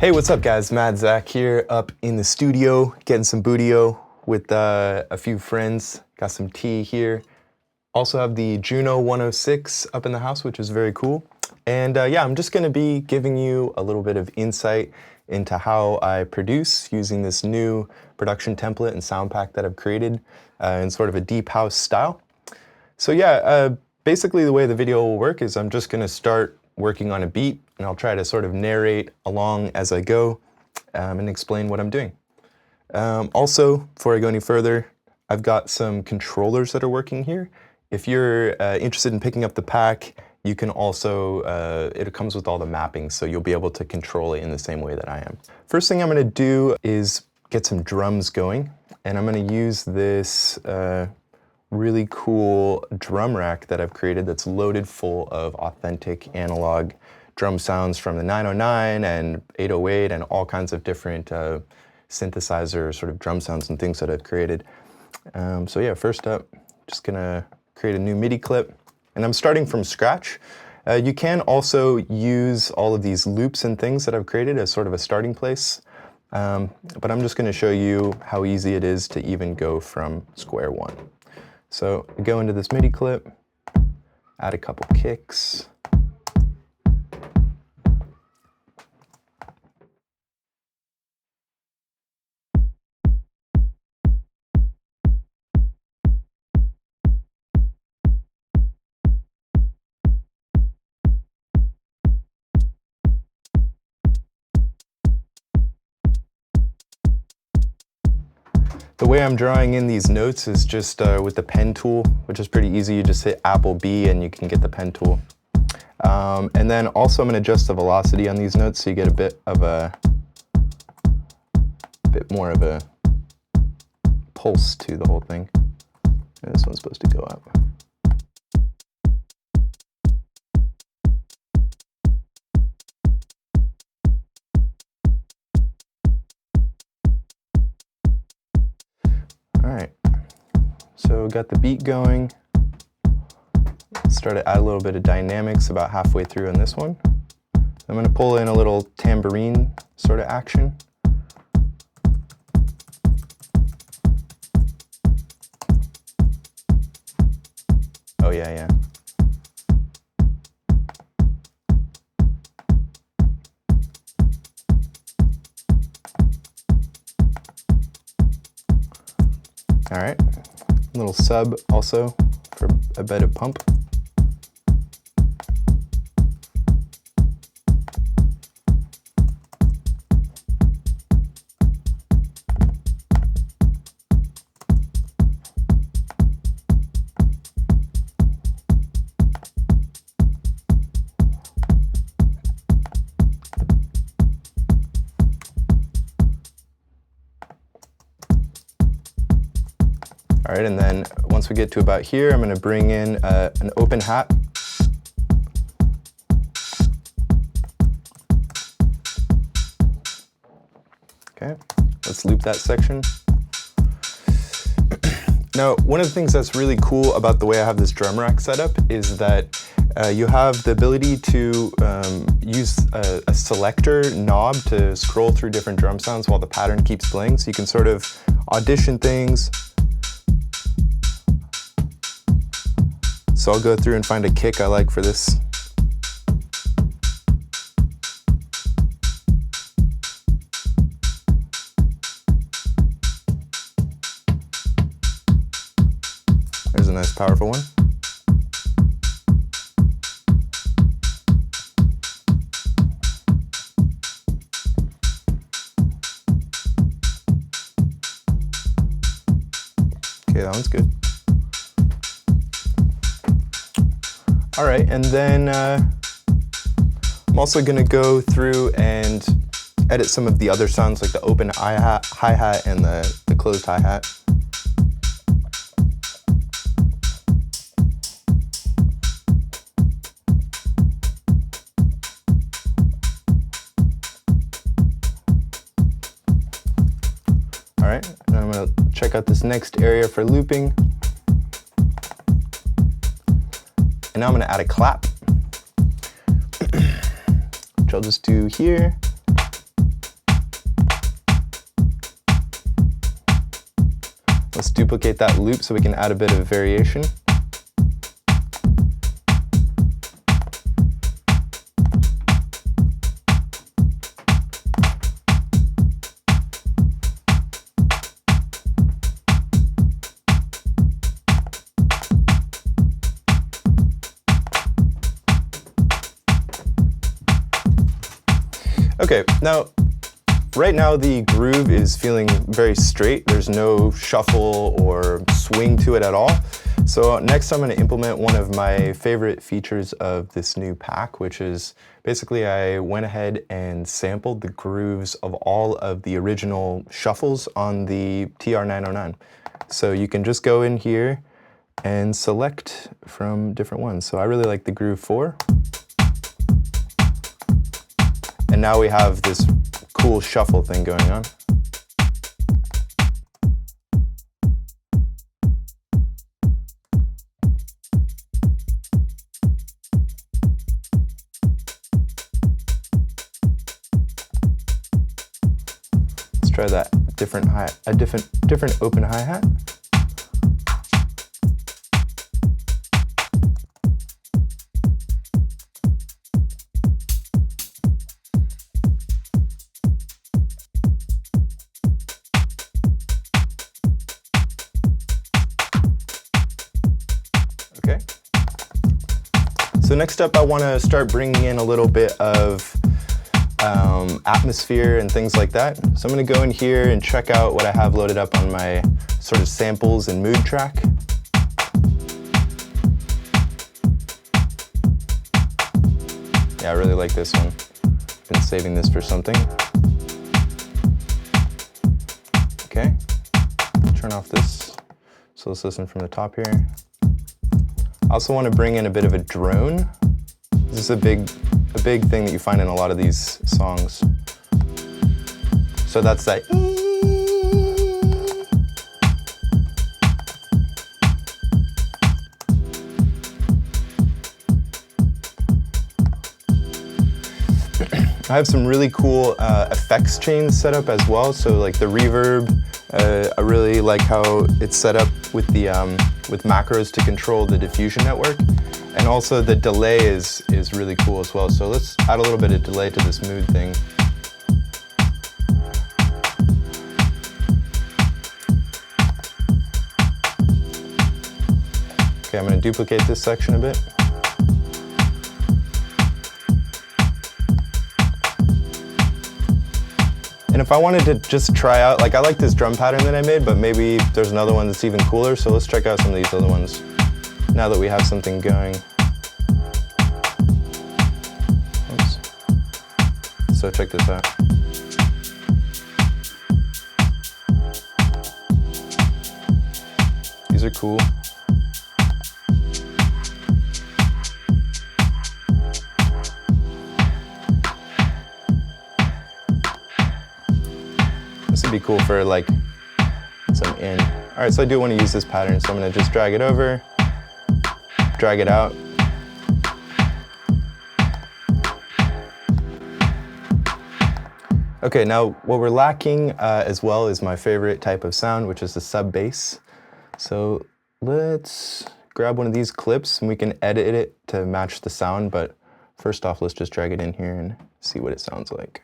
Hey, what's up guys? Mad Zach here, up in the studio, getting some booty-o with a few friends. Got some tea here. Also have the Juno 106 up in the house, which is very cool. And yeah, I'm just gonna be giving you a little bit of insight into how I produce using this new production template and sound pack that I've created in sort of a deep house style. So yeah, basically the way the video will work is I'm just gonna start working on a beat, and I'll try to sort of narrate along as I go and explain what I'm doing. Also, before I go any further, I've got some controllers that are working here. If you're interested in picking up the pack, you can also, it comes with all the mappings, so you'll be able to control it in the same way that I am. First thing I'm gonna do is get some drums going, and I'm gonna use this really cool drum rack that I've created that's loaded full of authentic analog drum sounds from the 909 and 808 and all kinds of different synthesizer sort of drum sounds and things that I've created. So yeah, first up, just gonna create a new MIDI clip, and I'm starting from scratch. You can also use all of these loops and things that I've created as sort of a starting place, but I'm just gonna show you how easy it is to even go from square one. So I go into this MIDI clip, add a couple kicks. The way I'm drawing in these notes is just with the pen tool, which is pretty easy. You just hit Apple B and you can get the pen tool. And then also I'm going to adjust the velocity on these notes so you get a bit more of a pulse to the whole thing. And this one's supposed to go up. Alright, so got the beat going. Start to add a little bit of dynamics about halfway through on this one. I'm going to pull in a little tambourine sort of action. Oh yeah. All right, a little sub also for a bit of pump. All right, and then once we get to about here, I'm going to bring in an open hat. Okay, let's loop that section. Now, one of the things that's really cool about the way I have this drum rack set up is that you have the ability to use a selector knob to scroll through different drum sounds while the pattern keeps playing, so you can sort of audition things. So I'll go through and find a kick I like for this. There's a nice powerful one. Okay, that one's good. All right, and then I'm also gonna go through and edit some of the other sounds, like the open hi-hat and the closed hi-hat. All right, and I'm gonna check out this next area for looping. And now I'm going to add a clap, which I'll just do here. Let's duplicate that loop so we can add a bit of variation. Okay, now, right now the groove is feeling very straight. There's no shuffle or swing to it at all. So next I'm going to implement one of my favorite features of this new pack, which is basically I went ahead and sampled the grooves of all of the original shuffles on the TR-909. So you can just go in here and select from different ones. So I really like the groove 4. And now we have this cool shuffle thing going on. Let's try that different open hi-hat. Okay. So next up, I want to start bringing in a little bit of atmosphere and things like that. So I'm going to go in here and check out what I have loaded up on my sort of samples and mood track. Yeah, I really like this one. Been saving this for something. Okay, turn off this. So let's listen from the top here. I also want to bring in a bit of a drone. This is a big thing that you find in a lot of these songs. So that's that. I have some really cool effects chains set up as well. So like the reverb, I really like how it's set up with the with macros to control the diffusion network, and also the delay is really cool as well. So let's add a little bit of delay to this mood thing. Okay, I'm going to duplicate this section a bit. And if I wanted to just try out, like I like this drum pattern that I made, but maybe there's another one that's even cooler, so let's check out some of these other ones, now that we have something going. Oops. So check this out. These are cool. This would be cool for like some in. All right, so I do want to use this pattern, so I'm going to just drag it over, drag it out. Okay, now what we're lacking as well is my favorite type of sound, which is the sub bass. So let's grab one of these clips and we can edit it to match the sound, but first off, let's just drag it in here and see what it sounds like.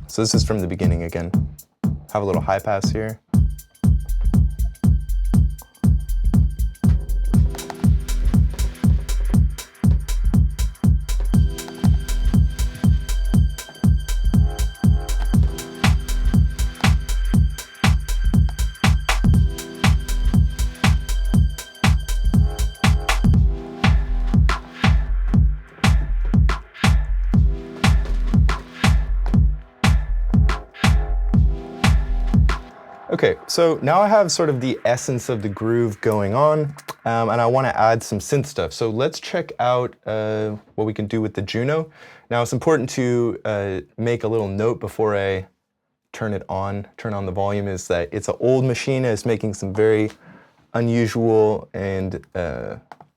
So this is from the beginning again. Have a little high pass here. Okay, so now I have sort of the essence of the groove going on, and I want to add some synth stuff. So let's check out what we can do with the Juno. Now it's important to make a little note before I turn on the volume, is that it's an old machine and it's making some very unusual and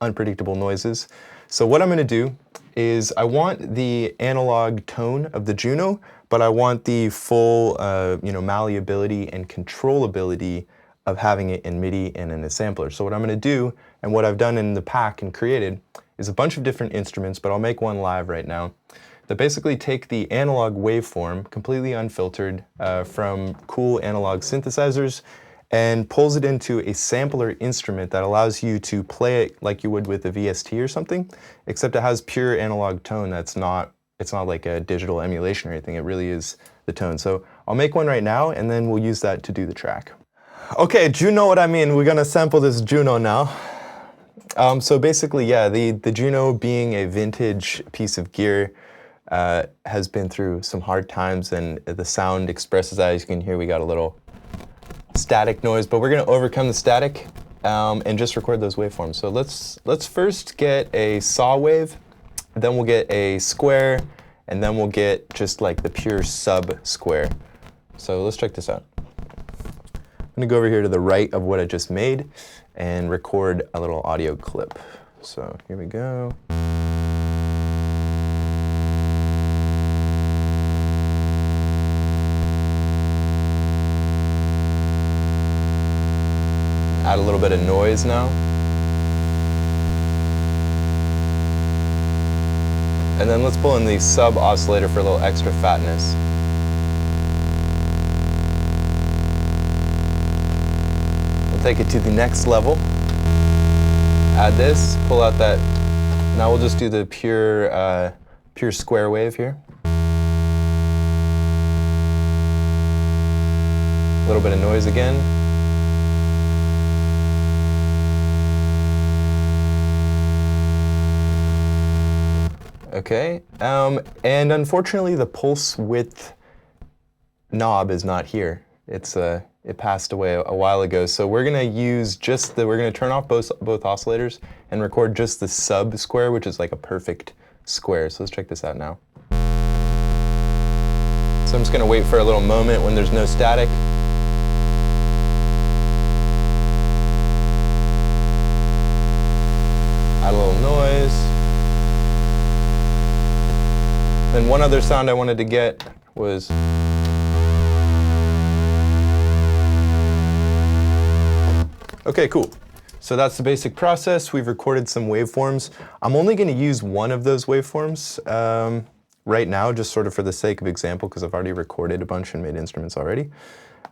unpredictable noises. So what I'm going to do is I want the analog tone of the Juno, but I want the full malleability and controllability of having it in MIDI and in a sampler. So what I'm going to do, and what I've done in the pack and created, is a bunch of different instruments, but I'll make one live right now, that basically take the analog waveform, completely unfiltered, from cool analog synthesizers, and pulls it into a sampler instrument that allows you to play it like you would with a VST or something, except it has pure analog tone it's not like a digital emulation or anything, it really is the tone. So I'll make one right now, and then we'll use that to do the track. Okay, do you know what I mean? We're gonna sample this Juno now. So basically, yeah, the Juno, being a vintage piece of gear, has been through some hard times, and the sound expresses that. As you can hear, we got a little static noise, but we're going to overcome the static and just record those waveforms. So let's first get a saw wave, then we'll get a square, and then we'll get just like the pure sub square. So let's check this out. I'm going to go over here to the right of what I just made and record a little audio clip. So here we go. Add a little bit of noise now. And then let's pull in the sub oscillator for a little extra fatness. We'll take it to the next level. Add this, pull out that. Now we'll just do the pure square wave here. A little bit of noise again. Okay, and unfortunately the pulse width knob is not here. It passed away a while ago, so we're gonna use we're gonna turn off both oscillators and record just the sub square, which is like a perfect square. So let's check this out now. So I'm just gonna wait for a little moment when there's no static. Add a little noise. Then one other sound I wanted to get was okay, cool. So that's the basic process. We've recorded some waveforms. I'm only going to use one of those waveforms right now, just sort of for the sake of example, because I've already recorded a bunch and made instruments already.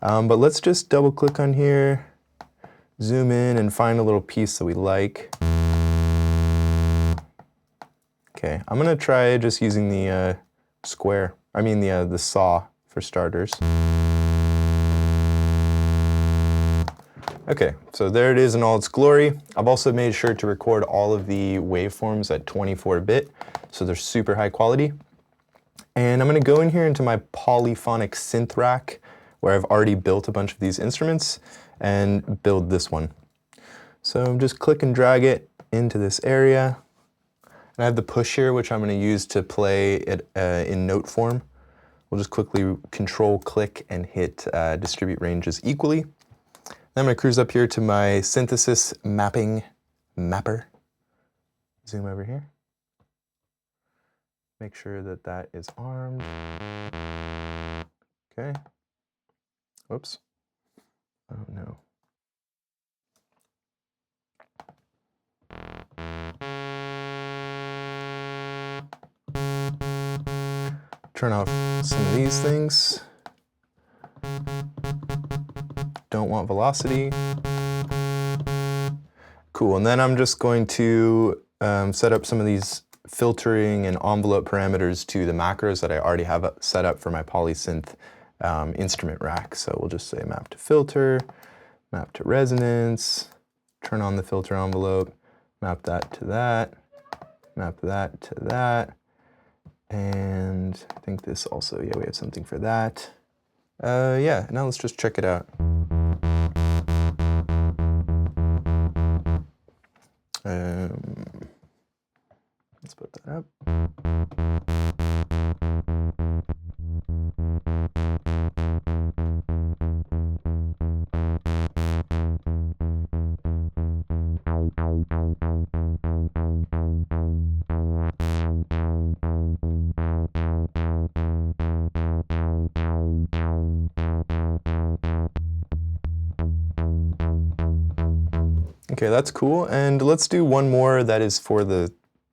But let's just double click on here, zoom in, and find a little piece that we like. Okay, I'm gonna try just using the the saw for starters. Okay, so there it is in all its glory. I've also made sure to record all of the waveforms at 24-bit, so they're super high quality. And I'm gonna go in here into my polyphonic synth rack, where I've already built a bunch of these instruments, and build this one. So just click and drag it into this area. And I have the push here, which I'm going to use to play it in note form. We'll just quickly control click and hit distribute ranges equally. Then I'm going to cruise up here to my synthesis mapping mapper. Zoom over here. Make sure that that is armed. Okay. Whoops. Oh no. Turn off some of these things. Don't want velocity. Cool, and then I'm just going to set up some of these filtering and envelope parameters to the macros that I already have set up for my polysynth instrument rack. So we'll just say map to filter, map to resonance, turn on the filter envelope, map that to that, map that to that. And I think this also, yeah, we have something for that. Yeah, now let's just check it out. Let's put that up. Okay, that's cool. And let's do one more that is for the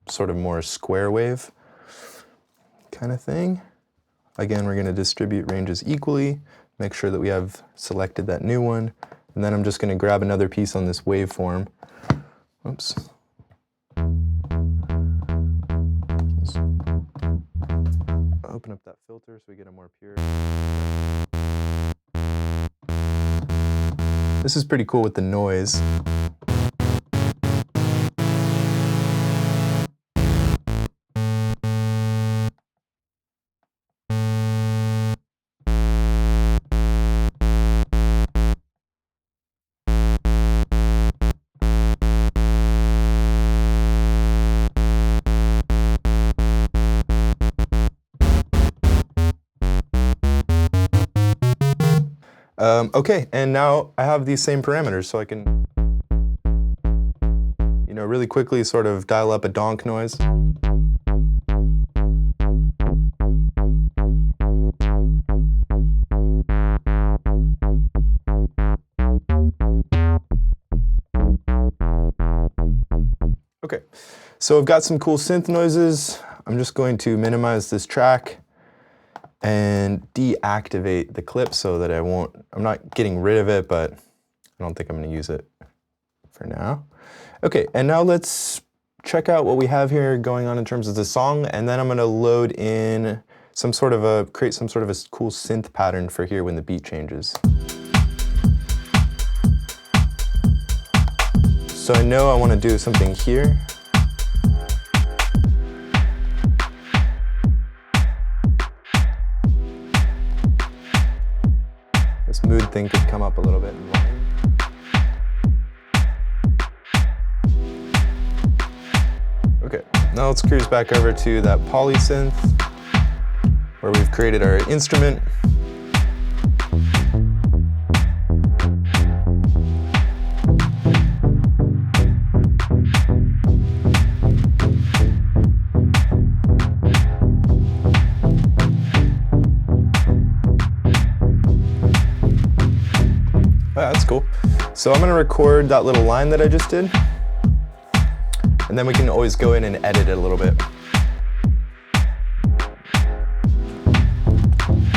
sort of more square wave kind of thing. Again, we're going to distribute ranges equally, make sure that we have selected that new one, and then I'm just going to grab another piece on this waveform. Oops. Just open up that filter so we get a more pure. This is pretty cool with the noise. Okay, and now I have these same parameters, so I can, you know, really quickly sort of dial up a donk noise. Okay, so I've got some cool synth noises. I'm just going to minimize this track and deactivate the clip so that I'm not getting rid of it, but I don't think I'm going to use it for now. Okay, and now let's check out what we have here going on in terms of the song, and then I'm going to load in create some sort of a cool synth pattern for here when the beat changes. So I know I want to do something here. This mood thing could come up a little bit in line. Okay, now let's cruise back over to that poly synth where we've created our instrument. That's cool. So I'm going to record that little line that I just did, and then we can always go in and edit it a little bit.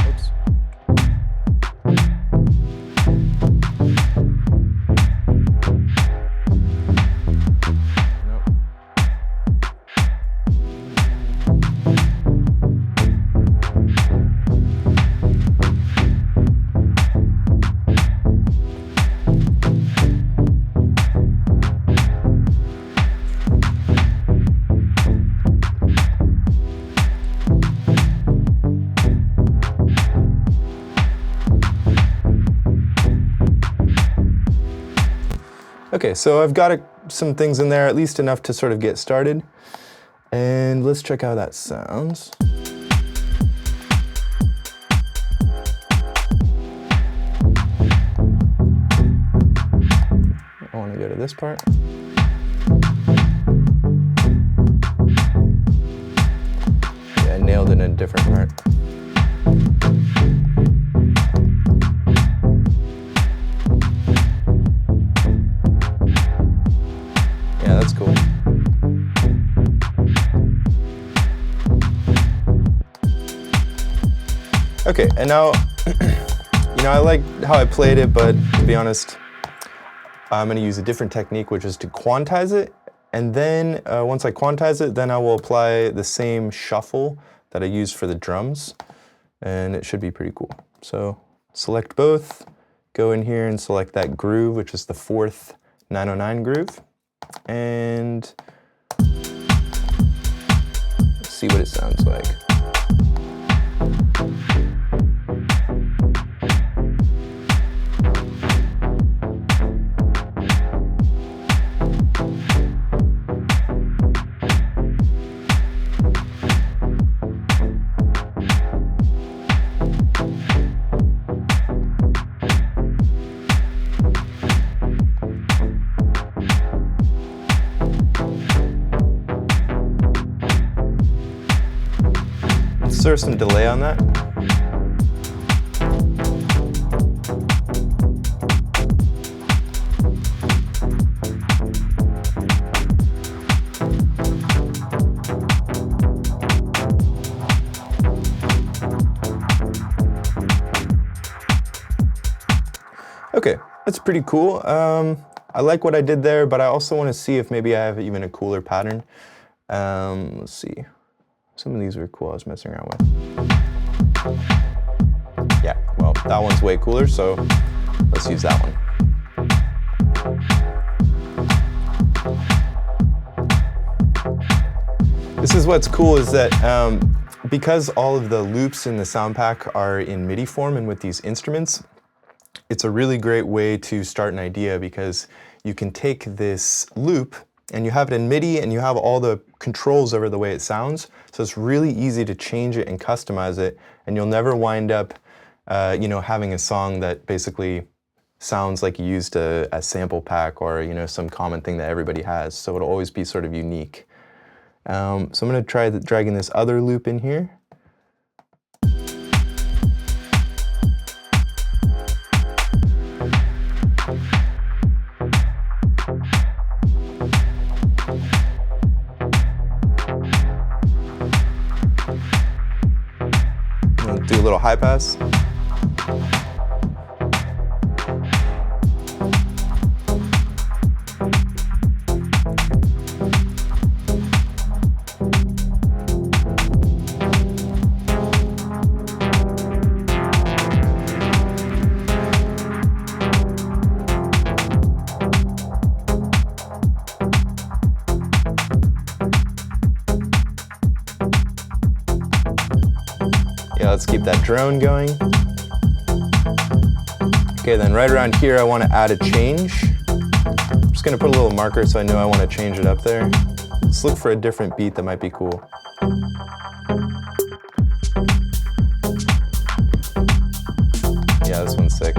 Oops. Nope. Okay, so I've got some things in there, at least enough to sort of get started. And let's check how that sounds. I want to go to this part. Yeah, I nailed it in a different part. Yeah, that's cool. Okay, and now, you know, I like how I played it, but to be honest, I'm going to use a different technique, which is to quantize it. And then once I quantize it, then I will apply the same shuffle that I used for the drums, and it should be pretty cool. So select both, go in here and select that groove, which is the 4th 909 groove, and see what it sounds like. There's some delay on that. Okay, that's pretty cool. I like what I did there, but I also want to see if maybe I have even a cooler pattern. Let's see. Some of these were cool I was messing around with. Yeah, well, that one's way cooler, so let's use that one. This is what's cool is that because all of the loops in the sound pack are in MIDI form and with these instruments, it's a really great way to start an idea because you can take this loop and you have it in MIDI and you have all the controls over the way it sounds. So it's really easy to change it and customize it, and you'll never wind up having a song that basically sounds like you used a sample pack or some common thing that everybody has. So it'll always be sort of unique. So I'm going to try dragging this other loop in here. Do a little high pass. Yeah, let's keep that drone going. Okay, then right around here I want to add a change. I'm just going to put a little marker so I know I want to change it up there. Let's look for a different beat that might be cool. Yeah, this one's sick.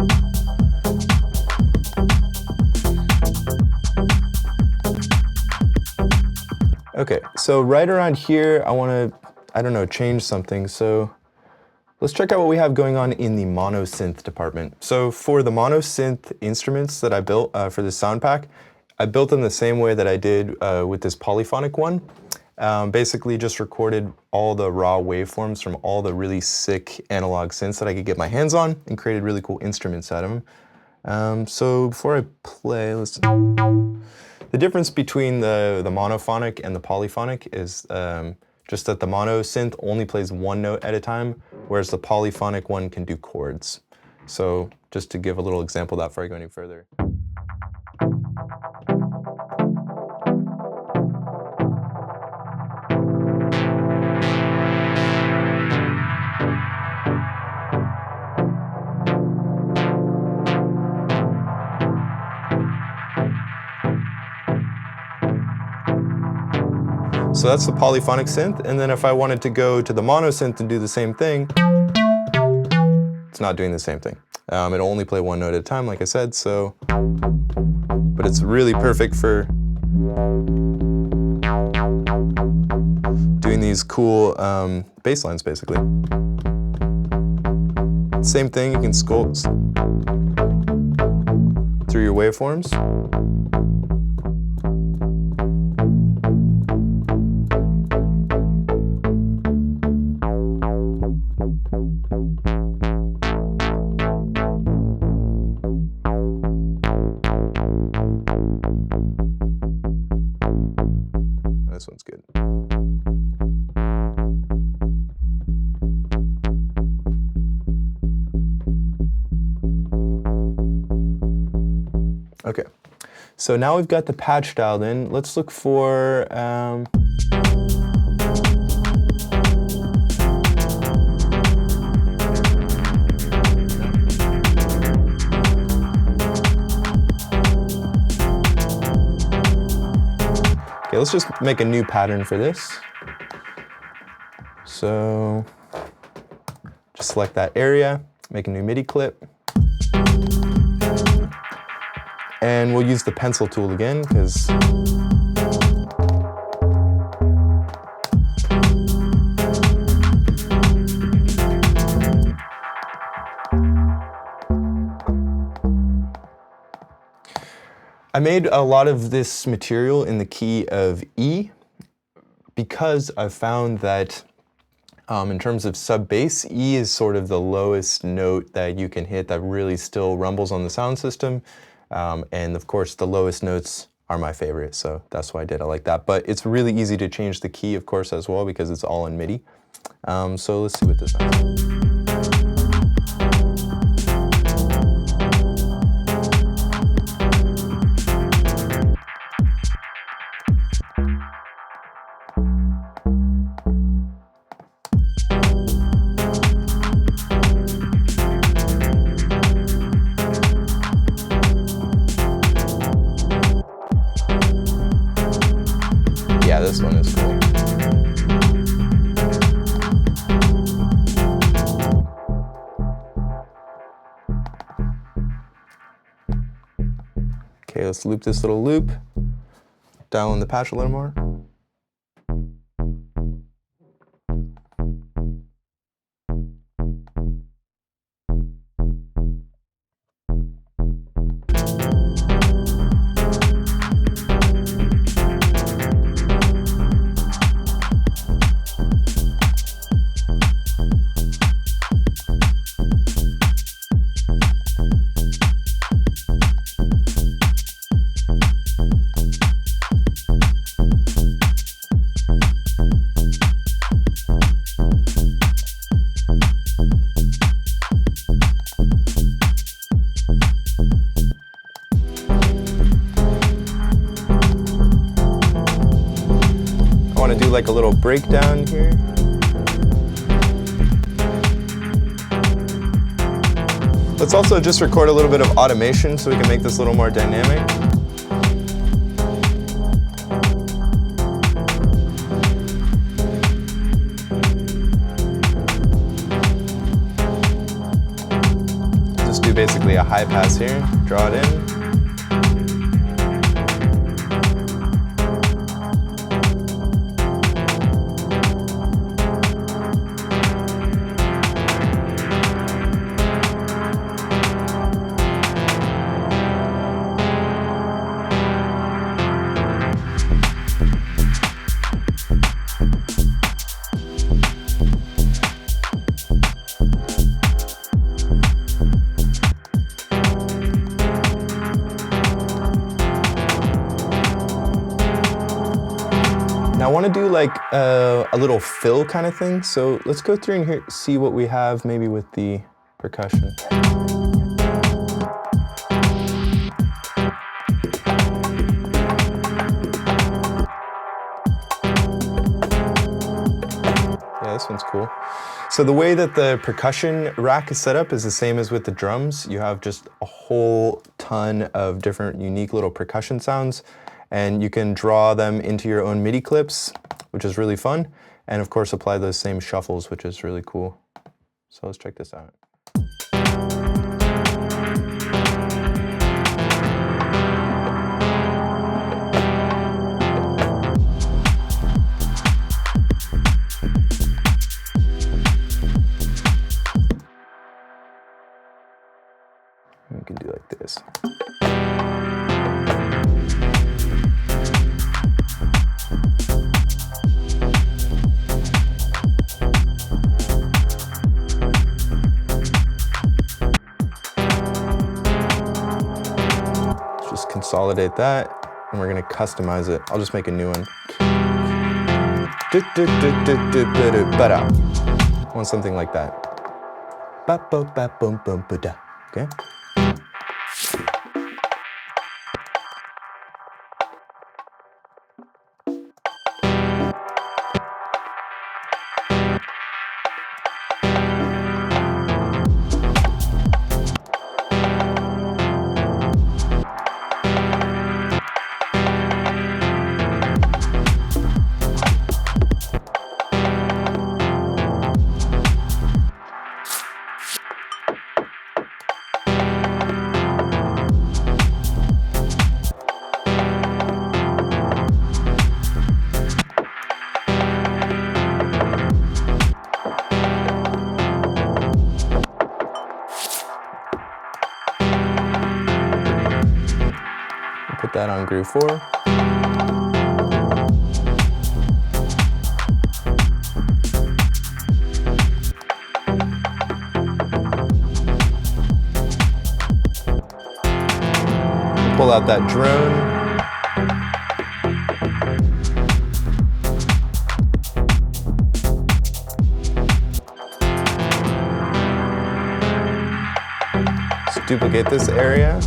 Okay, so right around here I want to, change something. So let's check out what we have going on in the mono synth department. So for the mono synth instruments that I built for this sound pack, I built them the same way that I did with this polyphonic one. Basically just recorded all the raw waveforms from all the really sick analog synths that I could get my hands on and created really cool instruments out of them. So before I play, the difference between the monophonic and the polyphonic is just that the mono synth only plays one note at a time, whereas the polyphonic one can do chords. So just to give a little example of that before I go any further. So that's the polyphonic synth, and then if I wanted to go to the mono synth and do the same thing, it's not doing the same thing. It'll only play one note at a time, like I said, so, but it's really perfect for doing these cool bass lines, basically. Same thing, you can scroll through your waveforms. This one's good. Okay, so now we've got the patch dialed in. Let's look for okay, let's just make a new pattern for this. So just select that area, make a new MIDI clip. And we'll use the pencil tool again, because I made a lot of this material in the key of E because I've found that In terms of sub bass, E is sort of the lowest note that you can hit that really still rumbles on the sound system. And of course, the lowest notes are my favorite, so that's why I did it like that. But it's really easy to change the key, of course, as well, because it's all in MIDI. So let's see what this sounds like. Yeah, this one is cool. Okay, let's loop this little loop. Dial in the patch a little more. I want to do like a little breakdown here. Let's also just record a little bit of automation so we can make this a little more dynamic. Just do basically a high pass here, draw it in. Now I want to do like a little fill kind of thing, so let's go through and here, see what we have maybe with the percussion. Yeah, this one's cool. So the way that the percussion rack is set up is the same as with the drums. You have just a whole ton of different unique little percussion sounds, and you can draw them into your own MIDI clips, which is really fun. And of course, apply those same shuffles, which is really cool. So let's check this out. We can do like this. Consolidate that, and we're gonna customize it. I'll just make a new one. I want something like that. Okay. Put that on groove 4. Pull out that drone. Let's duplicate this area.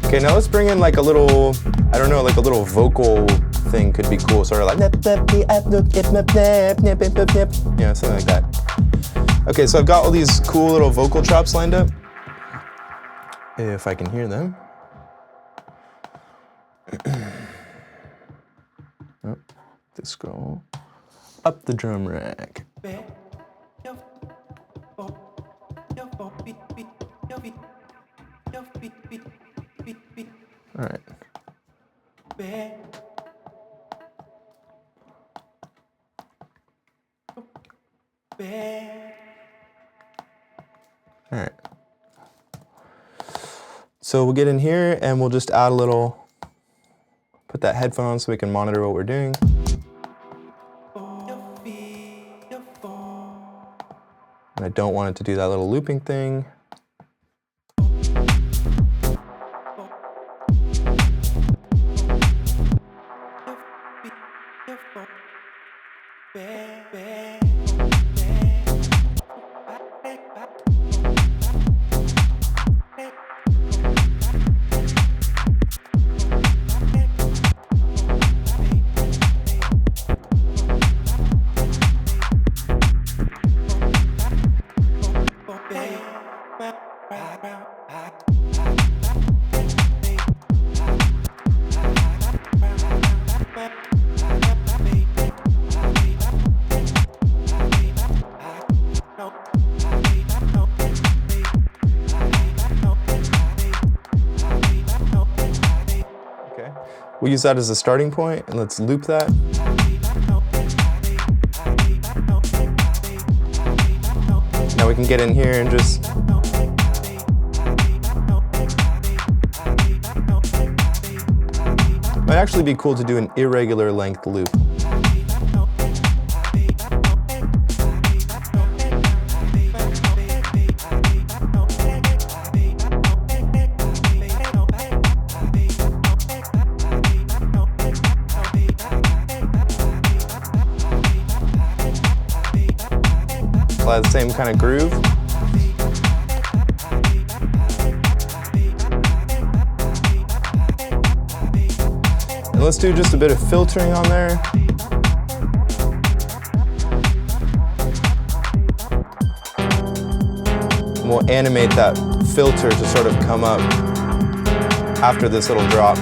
Okay, now let's bring in like a little, I don't know, like a little vocal thing could be cool, sort of like, yeah, something like that. Okay, so I've got all these cool little vocal chops lined up. If I can hear them. Oh, let's go up the drum rack. All right. All right. So we'll get in here and we'll just add a little, put that headphone on so we can monitor what we're doing. And I don't want it to do that little looping thing. We'll use that as a starting point, and let's loop that. Now we can get in here and just might actually be cool to do an irregular length loop. Apply the same kind of groove. And let's do just a bit of filtering on there. And we'll animate that filter to sort of come up after this little drop.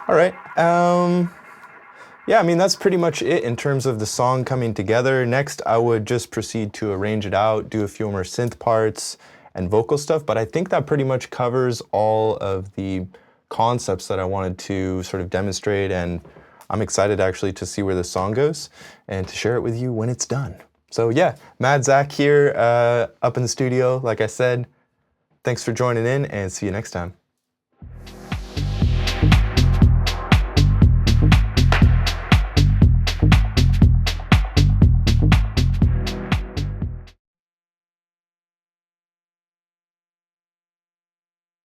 All right, yeah, I mean, that's pretty much it in terms of the song coming together. Next, I would just proceed to arrange it out, do a few more synth parts and vocal stuff, but I think that pretty much covers all of the concepts that I wanted to sort of demonstrate, and I'm excited actually to see where the song goes and to share it with you when it's done. So yeah, Mad Zach here, up in the studio, like I said. Thanks for joining in, and see you next time.